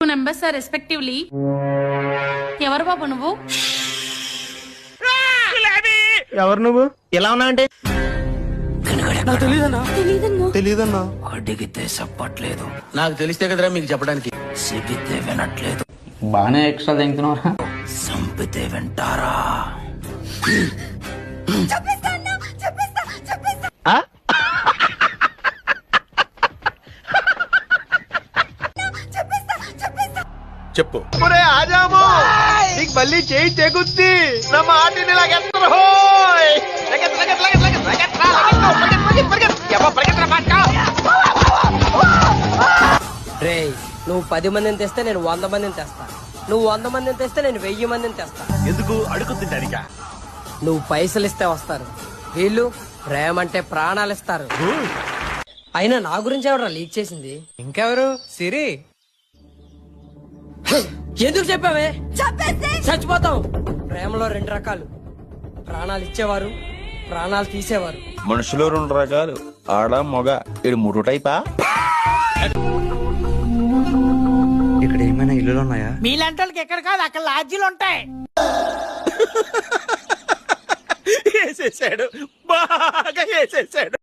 Numbers are respectively. ఎవరు బాబు నువ్వు? ఎవరు నువ్వు? ఎలా ఉన్నా అంటే తెలీదన్నా. అడిగితే చెప్పట్లేదు. నాకు తెలిస్తే కదరా మీకు చెప్పడానికి. సిగితే వినట్లేదు. బానే ఎక్స్ట్రా తింటున్నారా? సంపితే వింటారా? చెప్పు. ఆజాము నీకు మళ్ళీ చేయి తెగుద్ది. నా మాటిని రే, నువ్వు 10 మందిని తెస్తే నేను 100 మందిని తెస్తా. నువ్వు 100 మందిని తెస్తే నేను 1000 మందిని తెస్తా. ఎందుకు అడుగుతుంటానిక? నువ్వు పైసలు ఇస్తే వస్తారు, వీళ్ళు ప్రేమ అంటే ప్రాణాలు ఇస్తారు. అయినా నా గురించి ఎవరా లీక్ చేసింది? ఇంకెవరు? సిరి. ఎందుకు చెప్పావే? చచ్చిపోతావు. ప్రేమలో 2 రకాలు, ప్రాణాలు ఇచ్చేవారు, ప్రాణాలు తీసేవారు. మనుషులు 2 రకాలు, ఆడ మగ. ఇది 3 టైపా? ఇక్కడ ఏమైనా ఇల్లులు ఉన్నాయా? మీలాంటి వాళ్ళకి ఎక్కడ కాదు, అక్కడ లాడ్జీలు ఉంటాయి. వేసేసాడు, బాగా వేసేసాడు.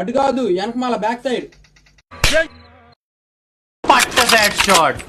అటు కాదు, వెనక మళ్ళా బ్యాక్ సైడ్. పట్ట బ్యాట్ షాట్.